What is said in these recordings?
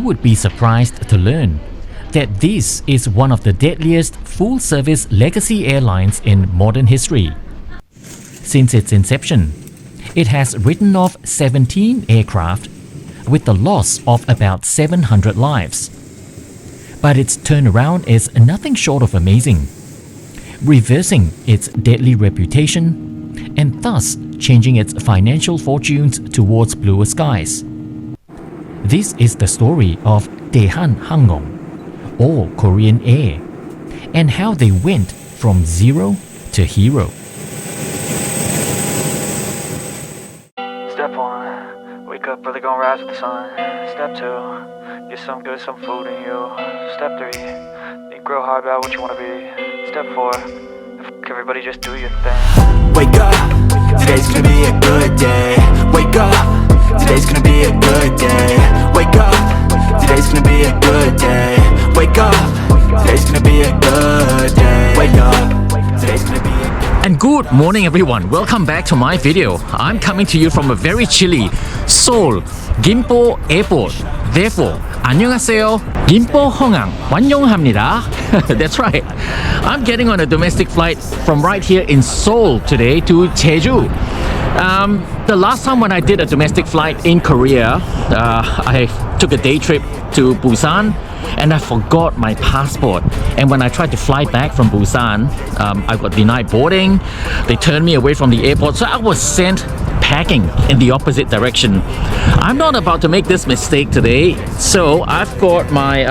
would be surprised to learn that this is one of the deadliest full-service legacy airlines in modern history. Since its inception, it has written off 17 aircraft with the loss of about 700 lives. But its turnaround is nothing short of amazing, reversing its deadly reputation and thus changing its financial fortunes towards bluer skies. This is the story of 대한항공, or Korean Air, and how they went from zero to hero. Step 1, wake up early, gonna rise with the sun. Step 2, get some good, some food in you. Step 3, think real hard about what you wanna be. Step 4, everybody just do your thing. Wake up, today's gonna be a good day. Wake up, today's gonna be a good day. Wake up, today's gonna be a good day. Wake up, today's gonna be a good day. Wake up, today's gonna be a good day. And good morning everyone, welcome back to my video. I'm coming to you from a very chilly Seoul, Gimpo Airport. Therefore, 안녕하세요, Gimpo Hongang, 환영합니다. That's right, I'm getting on a domestic flight from right here in Seoul today to Jeju. The last time when I did a domestic flight in Korea, I took a day trip to Busan and I forgot my passport. And when I tried to fly back from Busan, I got denied boarding. They turned me away from the airport, so I was sent packing in the opposite direction. I'm not about to make this mistake today, so I've got my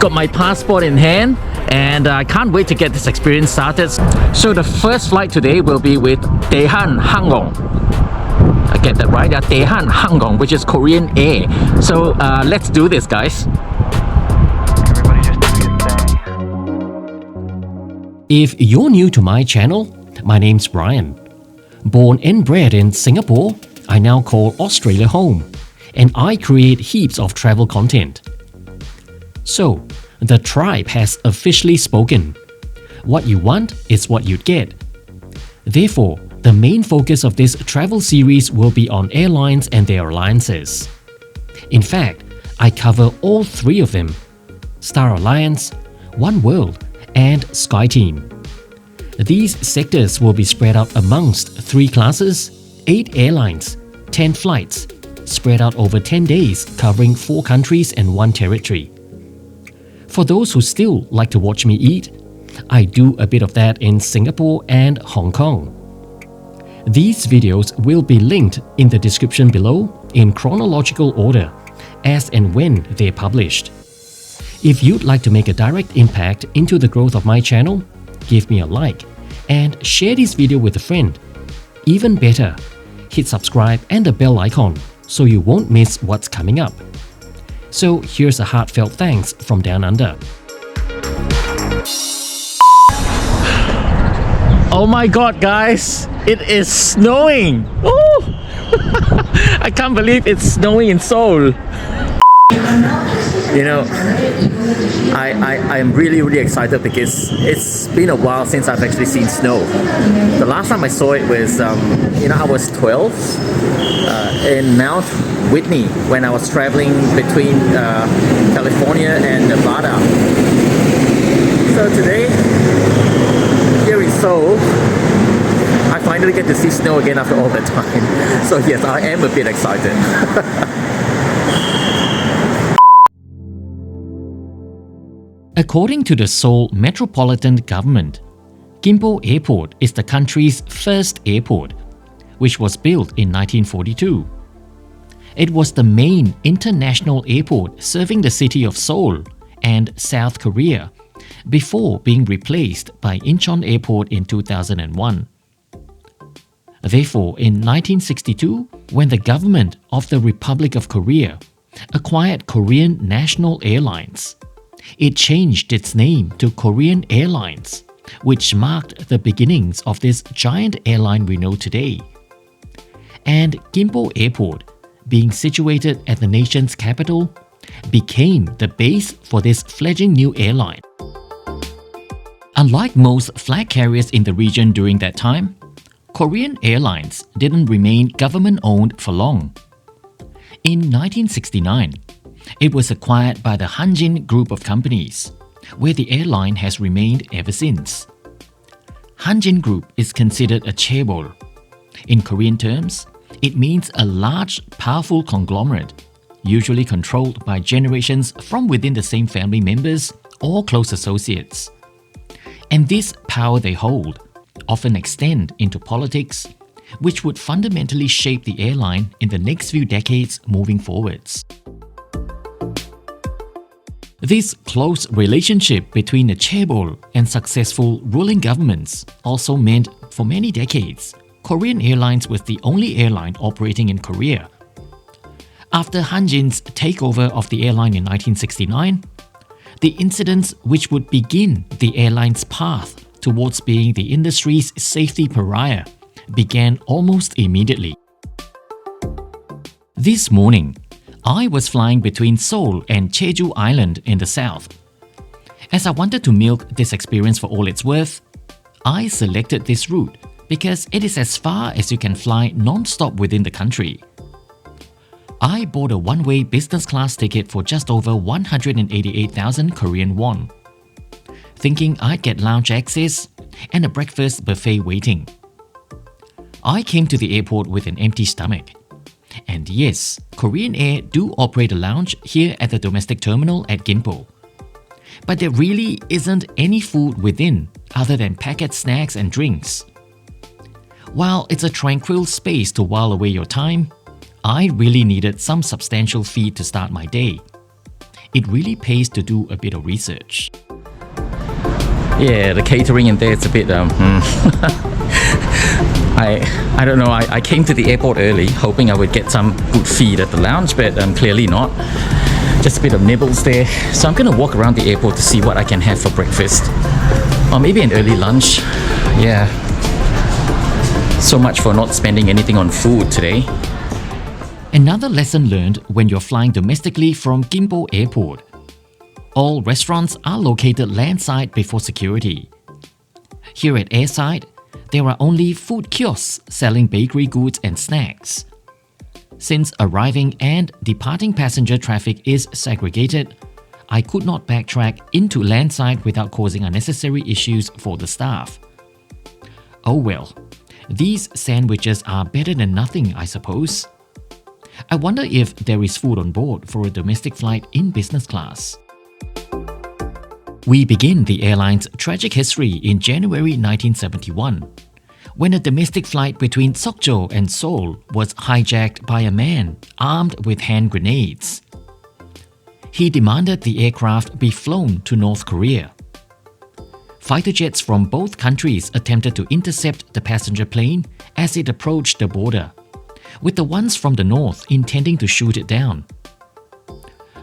got my passport in hand, and I can't wait to get this experience started. So the first flight today will be with 대한항공. I get that right? 대한항공, which is Korean Air. So let's do this, guys. Everybody just do your thing. If you're new to my channel, my name's Brian. Born and bred in Singapore, I now call Australia home, and I create heaps of travel content. So, the tribe has officially spoken. What you want is what you get. Therefore, the main focus of this travel series will be on airlines and their alliances. In fact, I cover all three of them: Star Alliance, One World, and SkyTeam. These sectors will be spread out amongst 3 classes, 8 airlines, 10 flights, spread out over 10 days covering 4 countries and 1 territory. For those who still like to watch me eat, I do a bit of that in Singapore and Hong Kong. These videos will be linked in the description below in chronological order, as and when they're published. If you'd like to make a direct impact into the growth of my channel, give me a like and share this video with a friend. Even better, hit subscribe and the bell icon so you won't miss what's coming up. So here's a heartfelt thanks from down under. Oh my god, guys, it is snowing! Oh! I can't believe it's snowing in Seoul. You know, I'm really excited because it's been a while since I've actually seen snow. The last time I saw it was, I was 12 in Mount Whitney when I was traveling between California and Nevada. So today, here in Seoul, I finally get to see snow again after all that time. So yes, I am a bit excited. According to the Seoul Metropolitan Government, Gimpo Airport is the country's first airport, which was built in 1942. It was the main international airport serving the city of Seoul and South Korea before being replaced by Incheon Airport in 2001. Therefore, in 1962, when the government of the Republic of Korea acquired Korean National Airlines, it changed its name to Korean Airlines, which marked the beginnings of this giant airline we know today. And Gimpo Airport, being situated at the nation's capital, became the base for this fledgling new airline. Unlike most flag carriers in the region during that time, Korean Airlines didn't remain government-owned for long. In 1969, It was acquired by the Nanjing group of companies, where the airline has remained ever since. Nanjing Group is considered a chaebol. In Korean terms, it means a large, powerful conglomerate, usually controlled by generations from within the same family members or close associates. And this power they hold often extend into politics, which would fundamentally shape the airline in the next few decades moving forwards. This close relationship between the chaebol and successful ruling governments also meant, for many decades, Korean Airlines was the only airline operating in Korea. After Nanjing's takeover of the airline in 1969, the incidents which would begin the airline's path towards being the industry's safety pariah began almost immediately. This morning, I was flying between Seoul and Jeju Island in the south. As I wanted to milk this experience for all it's worth, I selected this route because it is as far as you can fly non-stop within the country. I bought a one-way business class ticket for just over 188,000 Korean won, thinking I'd get lounge access and a breakfast buffet waiting. I came to the airport with an empty stomach. And yes, Korean Air do operate a lounge here at the domestic terminal at Gimpo. But there really isn't any food within other than packet snacks and drinks. While it's a tranquil space to while away your time, I really needed some substantial feed to start my day. It really pays to do a bit of research. Yeah, the catering in there, it's a bit I don't know, I came to the airport early hoping I would get some good feed at the lounge, but clearly not. Just a bit of nibbles there. So I'm gonna walk around the airport to see what I can have for breakfast. Or maybe an early lunch. Yeah. So much for not spending anything on food today. Another lesson learned when you're flying domestically from Gimpo Airport. All restaurants are located landside before security. Here at airside, there are only food kiosks selling bakery goods and snacks. Since arriving and departing passenger traffic is segregated, I could not backtrack into landside without causing unnecessary issues for the staff. Oh well, these sandwiches are better than nothing, I suppose. I wonder if there is food on board for a domestic flight in business class. We begin the airline's tragic history in January 1971, when a domestic flight between Sokcho and Seoul was hijacked by a man armed with hand grenades. He demanded the aircraft be flown to North Korea. Fighter jets from both countries attempted to intercept the passenger plane as it approached the border, with the ones from the north intending to shoot it down.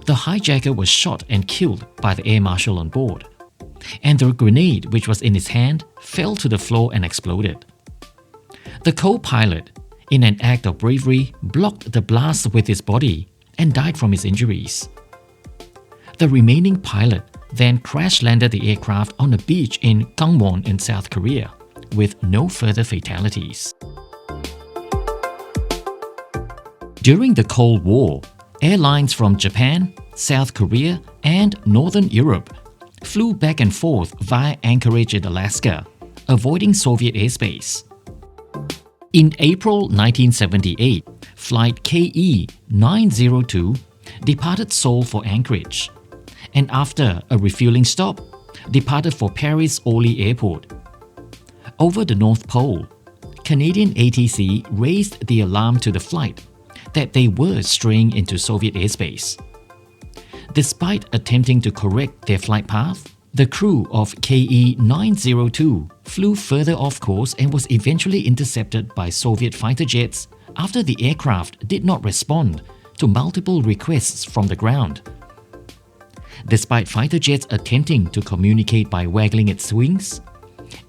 The hijacker was shot and killed by the air marshal on board, and the grenade which was in his hand fell to the floor and exploded. The co-pilot, in an act of bravery, blocked the blast with his body and died from his injuries. The remaining pilot then crash-landed the aircraft on a beach in Gangwon in South Korea, with no further fatalities. During the Cold War, airlines from Japan, South Korea, and Northern Europe flew back and forth via Anchorage in Alaska, avoiding Soviet airspace. In April 1978, flight KE 902 departed Seoul for Anchorage, and after a refueling stop, departed for Paris Orly Airport. Over the North Pole, Canadian ATC raised the alarm to the flight that they were straying into Soviet airspace. Despite attempting to correct their flight path, the crew of KE 902 flew further off course and was eventually intercepted by Soviet fighter jets after the aircraft did not respond to multiple requests from the ground. Despite fighter jets attempting to communicate by waggling its wings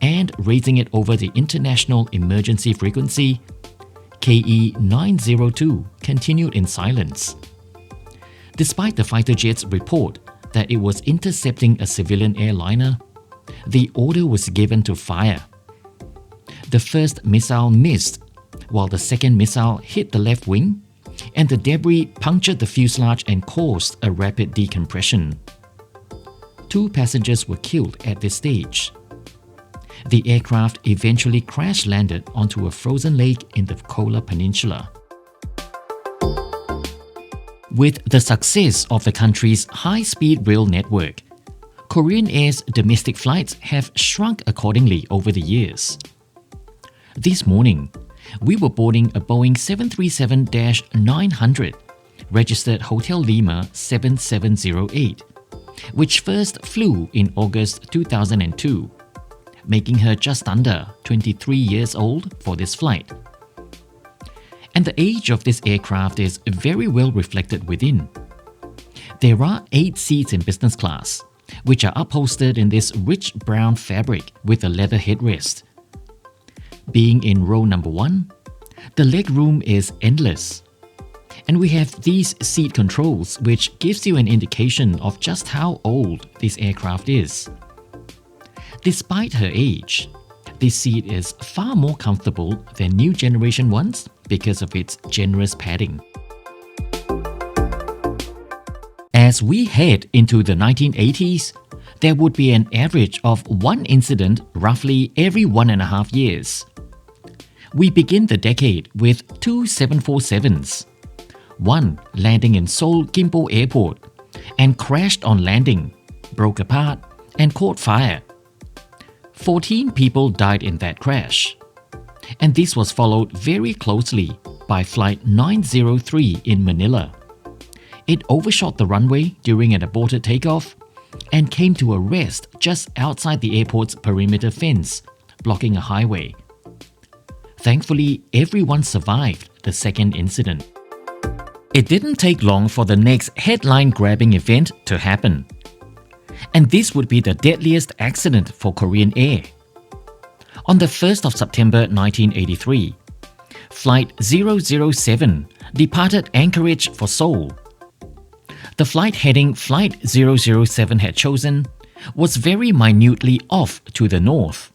and raising it over the international emergency frequency, KE 902 continued in silence. Despite the fighter jet's report that it was intercepting a civilian airliner, the order was given to fire. The first missile missed, while the second missile hit the left wing, and the debris punctured the fuselage and caused a rapid decompression. 2 passengers were killed at this stage. The aircraft eventually crash-landed onto a frozen lake in the Kuala Peninsula. With the success of the country's high-speed rail network, Korean Air's domestic flights have shrunk accordingly over the years. This morning, we were boarding a Boeing 737-900, registered Hotel Lima 7708, which first flew in August 2002, making her just under 23 years old for this flight. And the age of this aircraft is very well reflected within. There are 8 seats in business class, which are upholstered in this rich brown fabric with a leather headrest. Being in row number 1, the legroom is endless. And we have these seat controls, which gives you an indication of just how old this aircraft is. Despite her age, this seat is far more comfortable than new generation ones because of its generous padding. As we head into the 1980s, there would be an average of 1 incident roughly every 1.5 years. We begin the decade with 2 747s. One landing in Seoul Gimpo Airport and crashed on landing, broke apart, and caught fire. 14 people died in that crash. And this was followed very closely by Flight 903 in Manila. It overshot the runway during an aborted takeoff and came to a rest just outside the airport's perimeter fence, blocking a highway. Thankfully, everyone survived the second incident. It didn't take long for the next headline-grabbing event to happen. And this would be the deadliest accident for Korean Air. On the 1st of September 1983, Flight 007 departed Anchorage for Seoul. The flight heading Flight 007 had chosen was very minutely off to the north.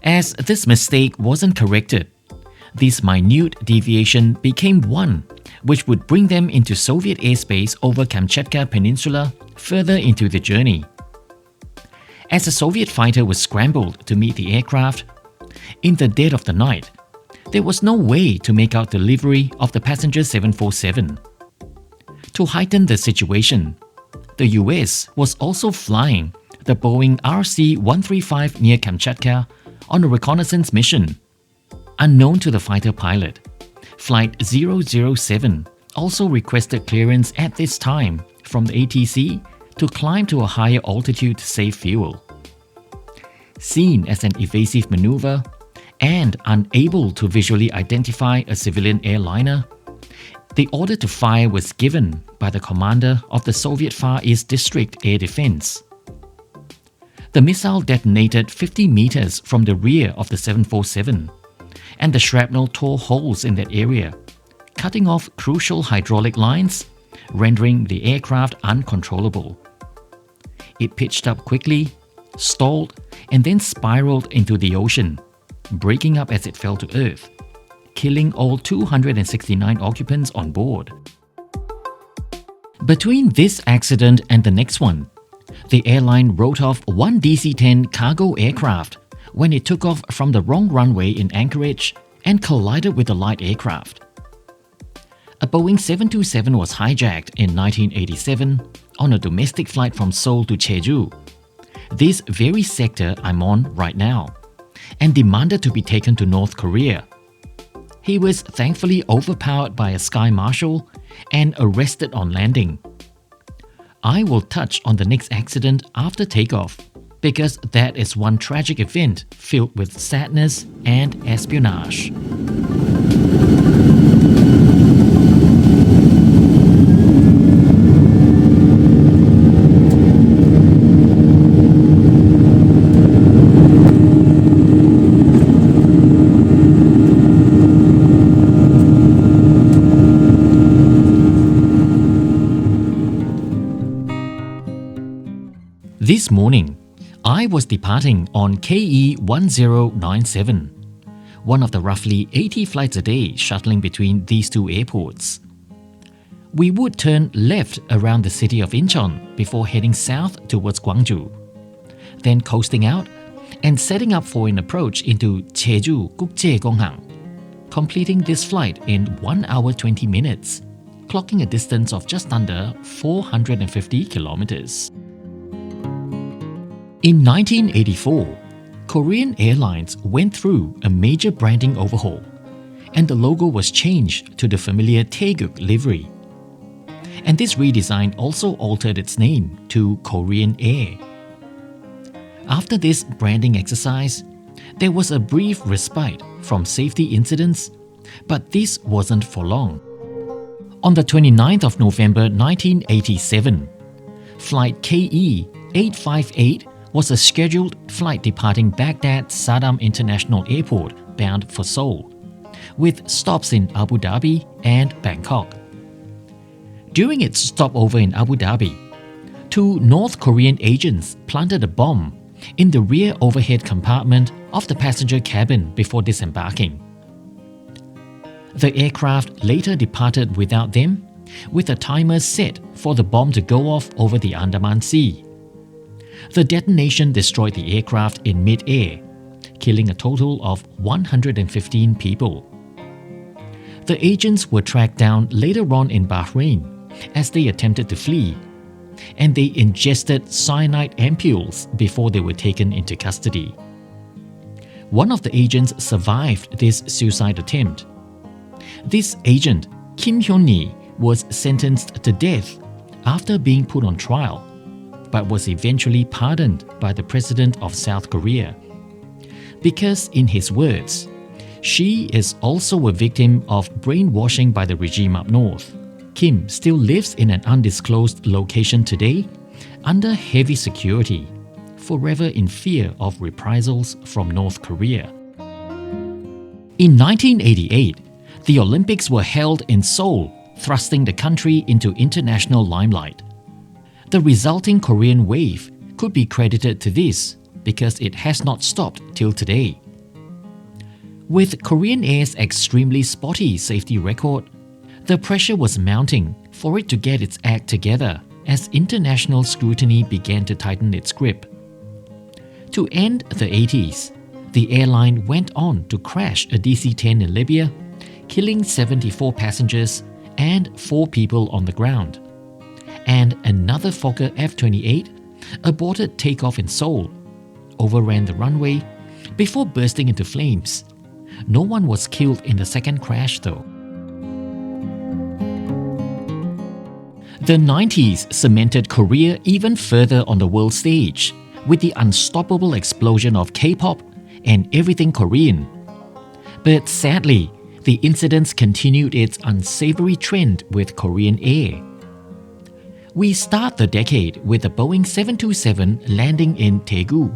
As this mistake wasn't corrected, this minute deviation became one which would bring them into Soviet airspace over Kamchatka Peninsula further into the journey. As a Soviet fighter was scrambled to meet the aircraft, in the dead of the night, there was no way to make out delivery of the passenger 747. To heighten the situation, the US was also flying the Boeing RC-135 near Kamchatka on a reconnaissance mission. Unknown to the fighter pilot, Flight 007 also requested clearance at this time from the ATC to climb to a higher altitude to save fuel. Seen as an evasive maneuver and unable to visually identify a civilian airliner, the order to fire was given by the commander of the Soviet Far East District Air Defense. The missile detonated 50 meters from the rear of the 747, and the shrapnel tore holes in that area, cutting off crucial hydraulic lines, rendering the aircraft uncontrollable. It pitched up quickly, stalled, and then spiraled into the ocean, breaking up as it fell to earth, killing all 269 occupants on board. Between this accident and the next one, the airline wrote off one DC-10 cargo aircraft when it took off from the wrong runway in Anchorage and collided with a light aircraft. A Boeing 727 was hijacked in 1987 on a domestic flight from Seoul to Jeju, this very sector I'm on right now, and demanded to be taken to North Korea. He was thankfully overpowered by a sky marshal and arrested on landing. I will touch on the next accident after takeoff, because that is one tragic event filled with sadness and espionage. This morning, I was departing on KE 1097 one of the roughly 80 flights a day shuttling between these two airports. We would turn left around the city of Incheon before heading south towards Gwangju, then coasting out and setting up for an approach into Jeju 국제공항, completing this flight in 1 hour 20 minutes, clocking a distance of just under 450 kilometers. In 1984, Korean Airlines went through a major branding overhaul, and the logo was changed to the familiar Taeguk livery. And this redesign also altered its name to Korean Air. After this branding exercise, there was a brief respite from safety incidents, but this wasn't for long. On the 29th of November 1987, flight KE 858 was a scheduled flight departing Baghdad Saddam International Airport bound for Seoul, with stops in Abu Dhabi and Bangkok. During its stopover in Abu Dhabi, two North Korean agents planted a bomb in the rear overhead compartment of the passenger cabin before disembarking. The aircraft later departed without them, with a timer set for the bomb to go off over the Andaman Sea. The detonation destroyed the aircraft in mid-air, killing a total of 115 people. The agents were tracked down later on in Bahrain as they attempted to flee, and they ingested cyanide ampoules before they were taken into custody. One of the agents survived this suicide attempt. This agent, Kim Hyun-ni, was sentenced to death after being put on trial, but was eventually pardoned by the president of South Korea. Because, in his words, she is also a victim of brainwashing by the regime up north. Kim still lives in an undisclosed location today, under heavy security, forever in fear of reprisals from North Korea. In 1988, the Olympics were held in Seoul, thrusting the country into international limelight. The resulting Korean wave could be credited to this because it has not stopped till today. With Korean Air's extremely spotty safety record, the pressure was mounting for it to get its act together as international scrutiny began to tighten its grip. To end the 80s, the airline went on to crash a DC-10 in Libya, killing 74 passengers and 4 people on the ground. And another Fokker F-28 aborted takeoff in Seoul, overran the runway before bursting into flames. No one was killed in the second crash though. The 90s cemented Korea even further on the world stage with the unstoppable explosion of K-pop and everything Korean. But sadly, the incidents continued its unsavory trend with Korean Air. We start the decade with a Boeing 727 landing in Daegu,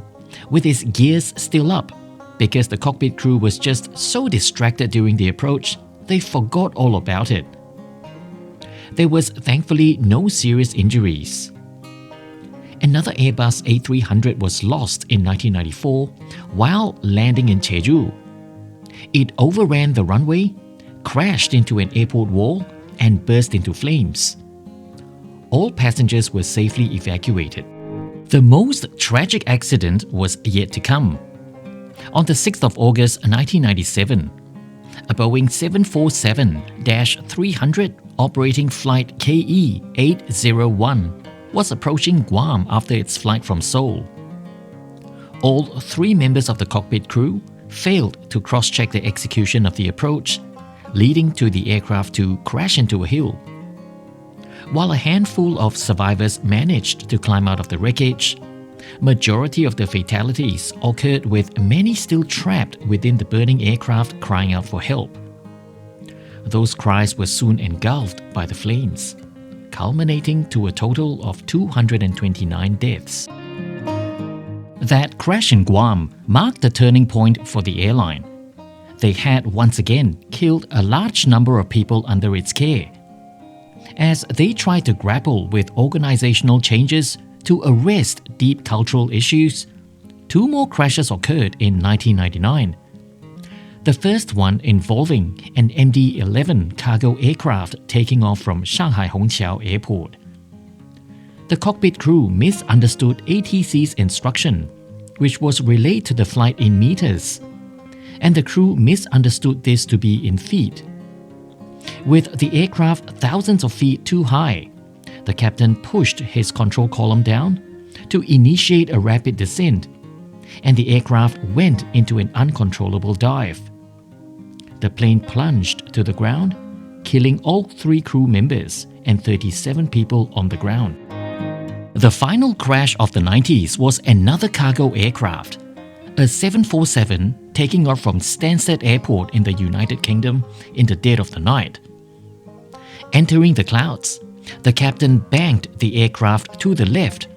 with its gears still up, because the cockpit crew was just so distracted during the approach, they forgot all about it. There was thankfully no serious injuries. Another Airbus A300 was lost in 1994 while landing in Jeju. It overran the runway, crashed into an airport wall, and burst into flames. All passengers were safely evacuated. The most tragic accident was yet to come. On the 6th of August 1997, a Boeing 747-300 operating flight KE 801 was approaching Guam after its flight from Seoul. All 3 members of the cockpit crew failed to cross-check the execution of the approach, leading to the aircraft to crash into a hill. While a handful of survivors managed to climb out of the wreckage, majority of the fatalities occurred with many still trapped within the burning aircraft crying out for help. Those cries were soon engulfed by the flames, culminating to a total of 229 deaths. That crash in Guam marked the turning point for the airline. They had once again killed a large number of people under its care. As they tried to grapple with organizational changes to arrest deep cultural issues, 2 more crashes occurred in 1999. The first one involving an MD-11 cargo aircraft taking off from Shanghai Hongqiao Airport. The cockpit crew misunderstood ATC's instruction, which was relayed to the flight in meters, and the crew misunderstood this to be in feet. With the aircraft thousands of feet too high, the captain pushed his control column down to initiate a rapid descent, and the aircraft went into an uncontrollable dive. The plane plunged to the ground, killing all 3 crew members and 37 people on the ground. The final crash of the 90s was another cargo aircraft, a 747 taking off from Stansted Airport in the United Kingdom in the dead of the night. Entering the clouds, the captain banked the aircraft to the left,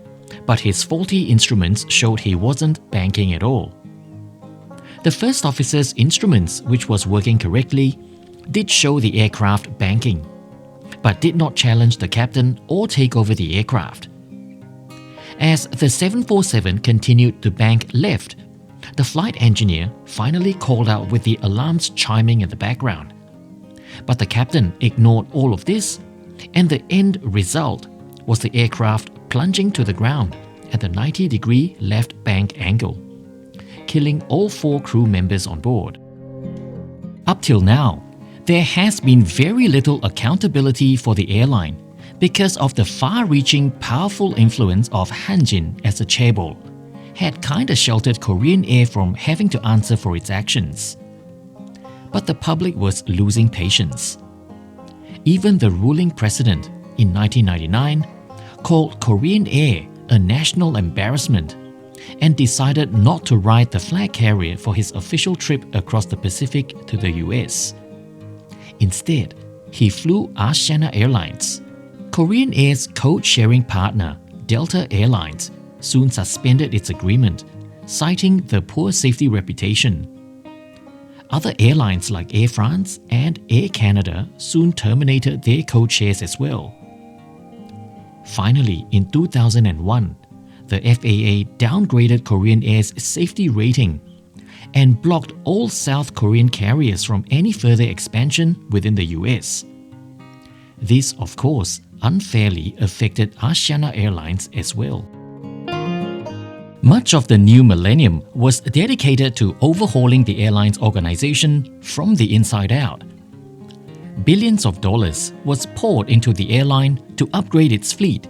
but his faulty instruments showed he wasn't banking at all. The first officer's instruments, which was working correctly, did show the aircraft banking, but did not challenge the captain or take over the aircraft. As the 747 continued to bank left, the flight engineer finally called out with the alarms chiming in the background. But the captain ignored all of this, and the end result was the aircraft plunging to the ground at the 90-degree left bank angle, killing all 4 crew members on board. Up till now, there has been very little accountability for the airline because of the far-reaching powerful influence of Nanjing as a chaebol had kinda sheltered Korean Air from having to answer for its actions. But the public was losing patience. Even the ruling president in 1999 called Korean Air a national embarrassment and decided not to ride the flag carrier for his official trip across the Pacific to the US. Instead, he flew ASIANA Airlines. Korean Air's code-sharing partner, Delta Airlines, soon suspended its agreement, citing the poor safety reputation. Other airlines like Air France and Air Canada soon terminated their code shares as well. Finally, in 2001, the FAA downgraded Korean Air's safety rating and blocked all South Korean carriers from any further expansion within the US. This, of course, unfairly affected ASIANA Airlines as well. Much of the new millennium was dedicated to overhauling the airline's organization from the inside out. Billions of dollars was poured into the airline to upgrade its fleet,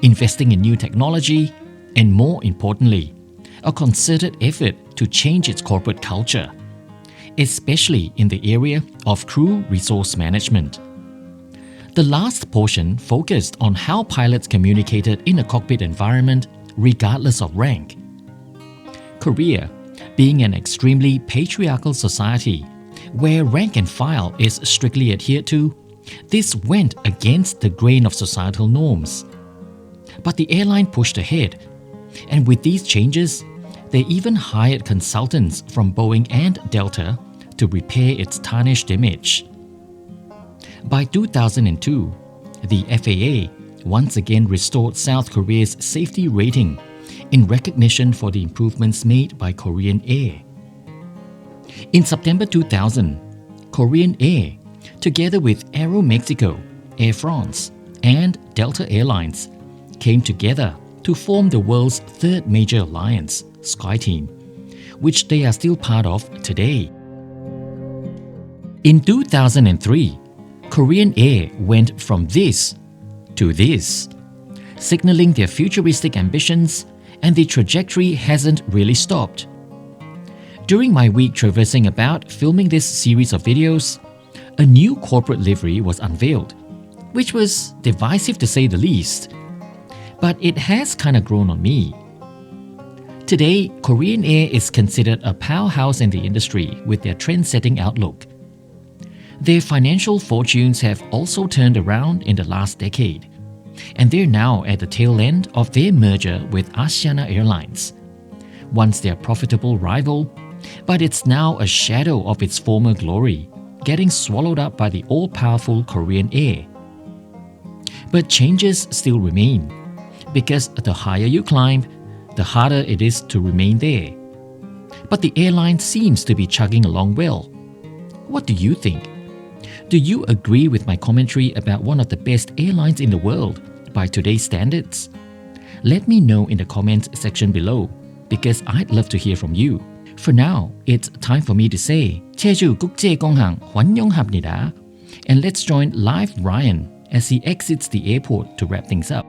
investing in new technology, and more importantly, a concerted effort to change its corporate culture, especially in the area of crew resource management. The last portion focused on how pilots communicated in a cockpit environment regardless of rank. Korea, being an extremely patriarchal society where rank and file is strictly adhered to, this went against the grain of societal norms. But the airline pushed ahead, and with these changes, they even hired consultants from Boeing and Delta to repair its tarnished image. By 2002, the FAA once again restored South Korea's safety rating in recognition for the improvements made by Korean Air. In September 2000, Korean Air, together with Aeromexico, Air France, and Delta Airlines, came together to form the world's third major alliance, SkyTeam, which they are still part of today. In 2003, Korean Air went from this to this, signaling their futuristic ambitions, and the trajectory hasn't really stopped. During my week traversing about filming this series of videos, a new corporate livery was unveiled, which was divisive to say the least, but it has kinda grown on me. Today, Korean Air is considered a powerhouse in the industry with their trend-setting outlook. Their financial fortunes have also turned around in the last decade, and they're now at the tail end of their merger with ASIANA Airlines, once their profitable rival, but it's now a shadow of its former glory, getting swallowed up by the all-powerful Korean Air. But changes still remain, because the higher you climb, the harder it is to remain there. but the airline seems to be chugging along well. What do you think? Do you agree with my commentary about one of the best airlines in the world by today's standards? Let me know in the comments section below because I'd love to hear from you. For now, it's time for me to say 제주 국제공항 환영합니다. And let's join live Ryan as he exits the airport to wrap things up.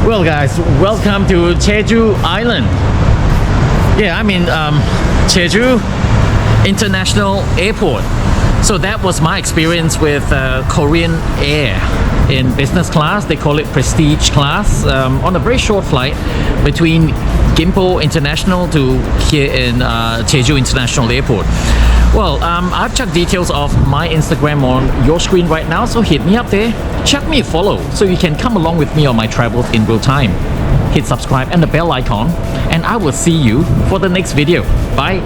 Well guys, welcome to Jeju Island. Yeah, I'm in Jeju International Airport. So that was my experience with Korean Air in business class. They call it prestige class, on a very short flight between Gimpo International to here in Jeju International Airport. Well, I've chucked details of my Instagram on your screen right now, so hit me up there. Chuck me a follow so you can come along with me on my travels in real time. Hit subscribe and the bell icon, and I will see you for the next video. Bye.